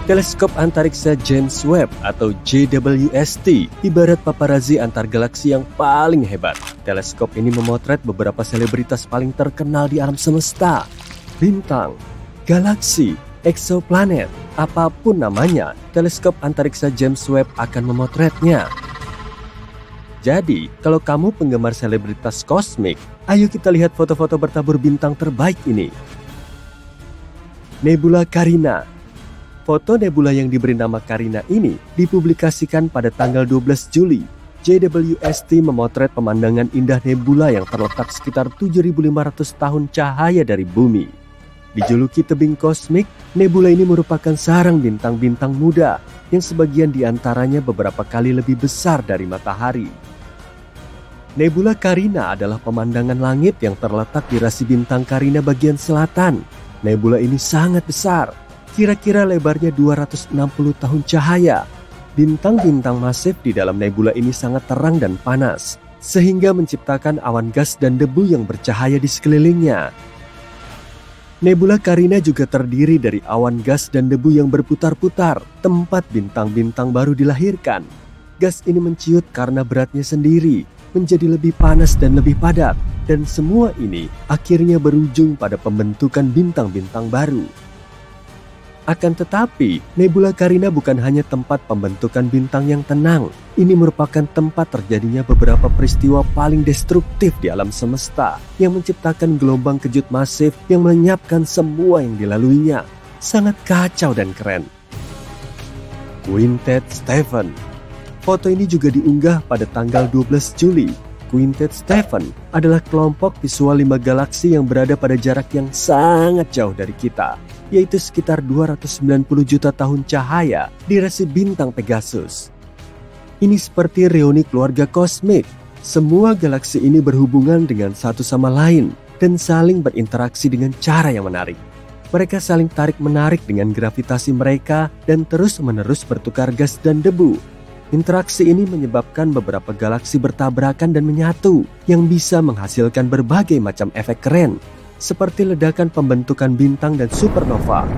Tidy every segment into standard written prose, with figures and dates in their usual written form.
Teleskop Antariksa James Webb atau JWST ibarat paparazi antar galaksi yang paling hebat. Teleskop ini memotret beberapa selebritas paling terkenal di alam semesta. Bintang, galaksi, eksoplanet, apapun namanya, teleskop antariksa James Webb akan memotretnya. Jadi, kalau kamu penggemar selebritas kosmik, ayo kita lihat foto-foto bertabur bintang terbaik ini. Nebula Carina. Foto nebula yang diberi nama Carina ini dipublikasikan pada tanggal 12 Juli. JWST memotret pemandangan indah nebula yang terletak sekitar 7.500 tahun cahaya dari bumi. Dijuluki tebing kosmik, nebula ini merupakan sarang bintang-bintang muda yang sebagian diantaranya beberapa kali lebih besar dari matahari. Nebula Carina adalah pemandangan langit yang terletak di rasi bintang Carina bagian selatan. Nebula ini sangat besar, kira-kira lebarnya 260 tahun cahaya. Bintang-bintang masif di dalam nebula ini sangat terang dan panas, sehingga menciptakan awan gas dan debu yang bercahaya di sekelilingnya. Nebula Carina juga terdiri dari awan gas dan debu yang berputar-putar, tempat bintang-bintang baru dilahirkan. Gas ini menciut karena beratnya sendiri, menjadi lebih panas dan lebih padat, dan semua ini akhirnya berujung pada pembentukan bintang-bintang baru. Akan tetapi, Nebula Carina bukan hanya tempat pembentukan bintang yang tenang. Ini merupakan tempat terjadinya beberapa peristiwa paling destruktif di alam semesta yang menciptakan gelombang kejut masif yang melenyapkan semua yang dilaluinya. Sangat kacau dan keren. Quintet Stephan. Foto ini juga diunggah pada tanggal 12 Juli. Quintet Stephan adalah kelompok visual 5 galaksi yang berada pada jarak yang sangat jauh dari kita, yaitu sekitar 290 juta tahun cahaya di rasi bintang Pegasus. Ini seperti reuni keluarga kosmik. Semua galaksi ini berhubungan dengan satu sama lain dan saling berinteraksi dengan cara yang menarik. Mereka saling tarik-menarik dengan gravitasi mereka dan terus-menerus bertukar gas dan debu. Interaksi ini menyebabkan beberapa galaksi bertabrakan dan menyatu yang bisa menghasilkan berbagai macam efek keren, seperti ledakan pembentukan bintang dan supernova.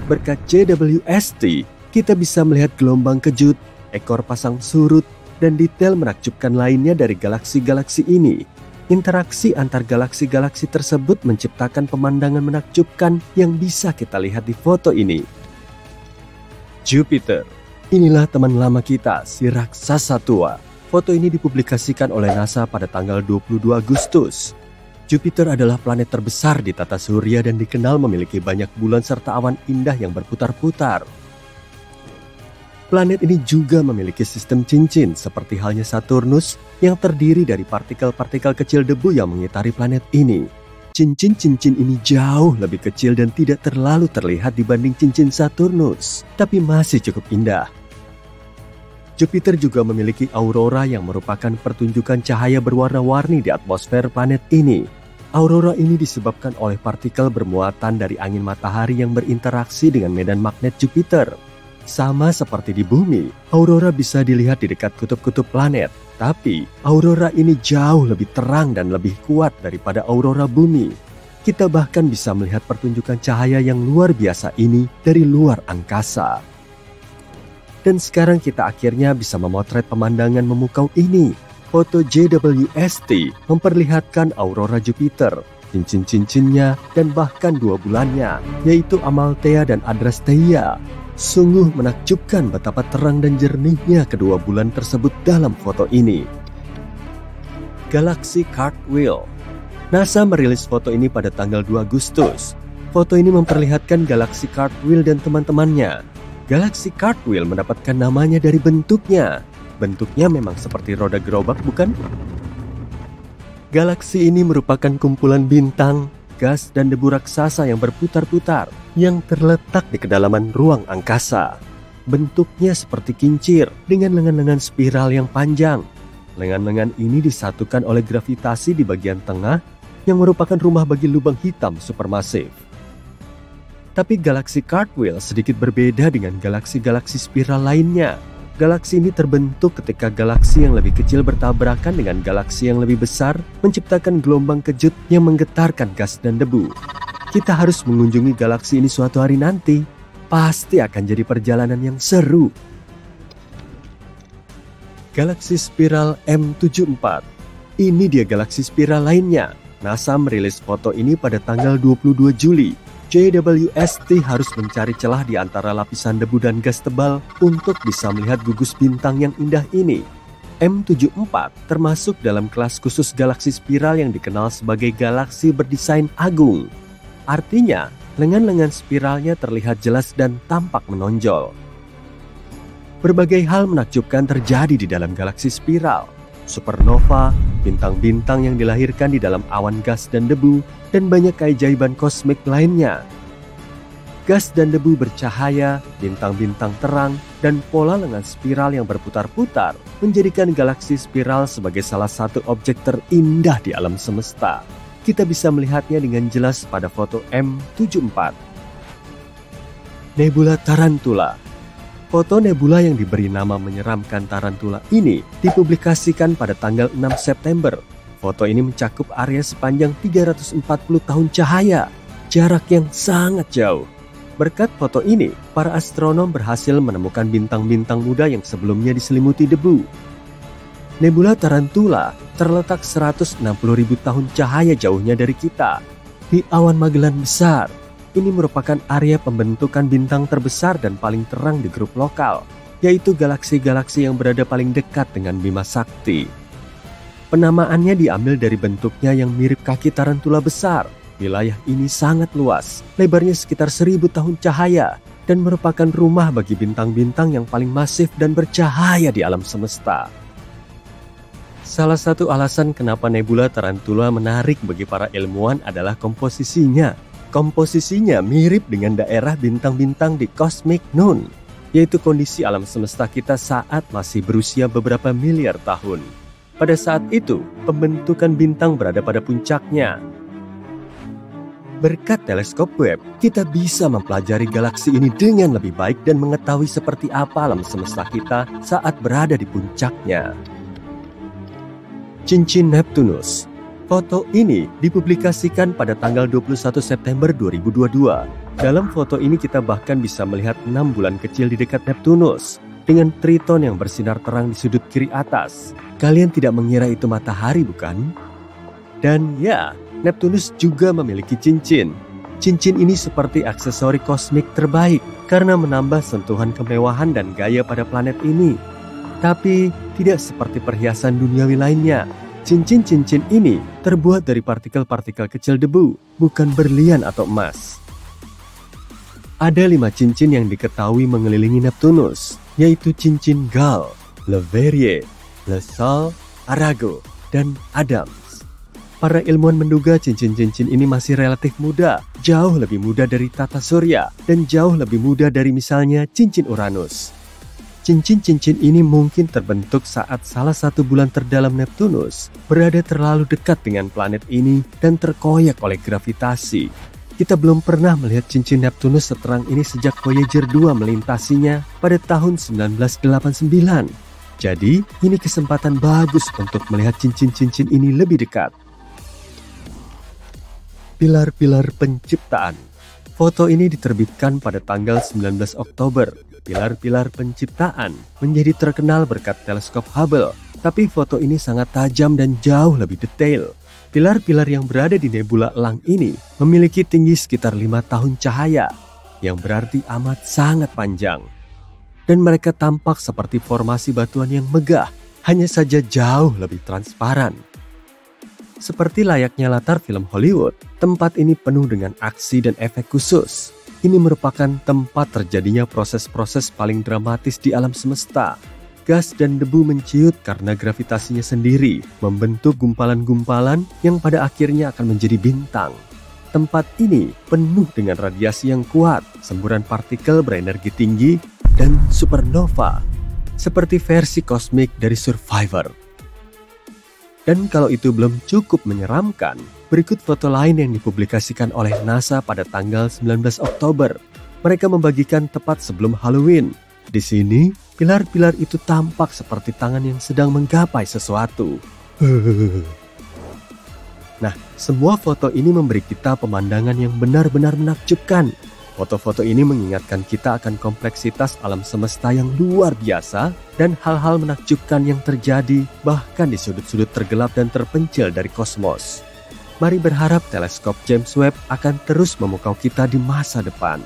Berkat JWST, kita bisa melihat gelombang kejut, ekor pasang surut, dan detail menakjubkan lainnya dari galaksi-galaksi ini. Interaksi antar galaksi-galaksi tersebut menciptakan pemandangan menakjubkan yang bisa kita lihat di foto ini. Jupiter. Inilah teman lama kita, si raksasa tua. Foto ini dipublikasikan oleh NASA pada tanggal 22 Agustus. Jupiter adalah planet terbesar di tata surya dan dikenal memiliki banyak bulan serta awan indah yang berputar-putar. Planet ini juga memiliki sistem cincin seperti halnya Saturnus yang terdiri dari partikel-partikel kecil debu yang mengitari planet ini. Cincin-cincin ini jauh lebih kecil dan tidak terlalu terlihat dibanding cincin Saturnus, tapi masih cukup indah. Jupiter juga memiliki aurora yang merupakan pertunjukan cahaya berwarna-warni di atmosfer planet ini. Aurora ini disebabkan oleh partikel bermuatan dari angin matahari yang berinteraksi dengan medan magnet Jupiter. Sama seperti di bumi, aurora bisa dilihat di dekat kutub-kutub planet. Tapi, aurora ini jauh lebih terang dan lebih kuat daripada aurora bumi. Kita bahkan bisa melihat pertunjukan cahaya yang luar biasa ini dari luar angkasa. Dan sekarang kita akhirnya bisa memotret pemandangan memukau ini. Foto JWST memperlihatkan aurora Jupiter, cincin-cincinnya, dan bahkan 2 bulannya, yaitu Amalthea dan Adrastea. Sungguh menakjubkan betapa terang dan jernihnya kedua bulan tersebut dalam foto ini. Galaksi Cartwheel. NASA merilis foto ini pada tanggal 2 Agustus. Foto ini memperlihatkan galaksi Cartwheel dan teman-temannya. Galaksi Cartwheel mendapatkan namanya dari bentuknya. Bentuknya memang seperti roda gerobak, bukan? Galaksi ini merupakan kumpulan bintang, gas, dan debu raksasa yang berputar-putar yang terletak di kedalaman ruang angkasa. Bentuknya seperti kincir dengan lengan-lengan spiral yang panjang. Lengan-lengan ini disatukan oleh gravitasi di bagian tengah yang merupakan rumah bagi lubang hitam supermasif. Tapi galaksi Cartwheel sedikit berbeda dengan galaksi-galaksi spiral lainnya. Galaksi ini terbentuk ketika galaksi yang lebih kecil bertabrakan dengan galaksi yang lebih besar, menciptakan gelombang kejut yang menggetarkan gas dan debu. Kita harus mengunjungi galaksi ini suatu hari nanti. pasti akan jadi perjalanan yang seru. Galaksi spiral M74. Ini dia galaksi spiral lainnya. NASA merilis foto ini pada tanggal 22 Juli. JWST harus mencari celah di antara lapisan debu dan gas tebal untuk bisa melihat gugus bintang yang indah ini. M74 termasuk dalam kelas khusus galaksi spiral yang dikenal sebagai galaksi berdesain agung. Artinya, lengan-lengan spiralnya terlihat jelas dan tampak menonjol. Berbagai hal menakjubkan terjadi di dalam galaksi spiral. Supernova, bintang-bintang yang dilahirkan di dalam awan gas dan debu, dan banyak keajaiban kosmik lainnya. Gas dan debu bercahaya, bintang-bintang terang, dan pola lengan spiral yang berputar-putar menjadikan galaksi spiral sebagai salah satu objek terindah di alam semesta. Kita bisa melihatnya dengan jelas pada foto M74. Nebula Tarantula. Foto nebula yang diberi nama menyeramkan Tarantula ini dipublikasikan pada tanggal 6 September. Foto ini mencakup area sepanjang 340 tahun cahaya, jarak yang sangat jauh. Berkat foto ini, para astronom berhasil menemukan bintang-bintang muda yang sebelumnya diselimuti debu. Nebula Tarantula terletak 160.000 tahun cahaya jauhnya dari kita, di awan Magellan Besar. Ini merupakan area pembentukan bintang terbesar dan paling terang di grup lokal, yaitu galaksi-galaksi yang berada paling dekat dengan Bima Sakti. Penamaannya diambil dari bentuknya yang mirip kaki tarantula besar. Wilayah ini sangat luas, lebarnya sekitar 1000 tahun cahaya, dan merupakan rumah bagi bintang-bintang yang paling masif dan bercahaya di alam semesta. Salah satu alasan kenapa nebula Tarantula menarik bagi para ilmuwan adalah komposisinya. Komposisinya mirip dengan daerah bintang-bintang di Cosmic Noon, yaitu kondisi alam semesta kita saat masih berusia beberapa miliar tahun. Pada saat itu, pembentukan bintang berada pada puncaknya. Berkat teleskop Webb, kita bisa mempelajari galaksi ini dengan lebih baik dan mengetahui seperti apa alam semesta kita saat berada di puncaknya. Cincin Neptunus. Foto ini dipublikasikan pada tanggal 21 September 2022. Dalam foto ini kita bahkan bisa melihat 6 bulan kecil di dekat Neptunus dengan Triton yang bersinar terang di sudut kiri atas. Kalian tidak mengira itu matahari, bukan? Dan ya, Neptunus juga memiliki cincin. Cincin ini seperti aksesori kosmik terbaik karena menambah sentuhan kemewahan dan gaya pada planet ini. Tapi tidak seperti perhiasan duniawi lainnya. Cincin-cincin ini terbuat dari partikel-partikel kecil debu, bukan berlian atau emas. Ada 5 cincin yang diketahui mengelilingi Neptunus, yaitu cincin Gal, Leverrier, Le Sol, Arago, dan Adams. Para ilmuwan menduga cincin-cincin ini masih relatif muda, jauh lebih muda dari tata surya, dan jauh lebih muda dari misalnya cincin Uranus. Cincin-cincin ini mungkin terbentuk saat salah satu bulan terdalam Neptunus berada terlalu dekat dengan planet ini dan terkoyak oleh gravitasi. Kita belum pernah melihat cincin Neptunus seterang ini sejak Voyager 2 melintasinya pada tahun 1989. Jadi, ini kesempatan bagus untuk melihat cincin-cincin ini lebih dekat. Pilar-pilar penciptaan. Foto ini diterbitkan pada tanggal 19 Oktober. Pilar-pilar penciptaan menjadi terkenal berkat teleskop Hubble, tapi foto ini sangat tajam dan jauh lebih detail. Pilar-pilar yang berada di nebula elang ini memiliki tinggi sekitar 5 tahun cahaya, yang berarti amat sangat panjang. Dan mereka tampak seperti formasi batuan yang megah, hanya saja jauh lebih transparan. Seperti layaknya latar film Hollywood, tempat ini penuh dengan aksi dan efek khusus. Ini merupakan tempat terjadinya proses-proses paling dramatis di alam semesta. Gas dan debu menciut karena gravitasinya sendiri, membentuk gumpalan-gumpalan yang pada akhirnya akan menjadi bintang. Tempat ini penuh dengan radiasi yang kuat, semburan partikel berenergi tinggi, dan supernova, seperti versi kosmik dari Survivor. Dan kalau itu belum cukup menyeramkan, berikut foto lain yang dipublikasikan oleh NASA pada tanggal 19 Oktober. Mereka membagikan tepat sebelum Halloween. Di sini, pilar-pilar itu tampak seperti tangan yang sedang menggapai sesuatu. Nah, semua foto ini memberi kita pemandangan yang benar-benar menakjubkan. Foto-foto ini mengingatkan kita akan kompleksitas alam semesta yang luar biasa dan hal-hal menakjubkan yang terjadi bahkan di sudut-sudut tergelap dan terpencil dari kosmos. Mari berharap teleskop James Webb akan terus memukau kita di masa depan.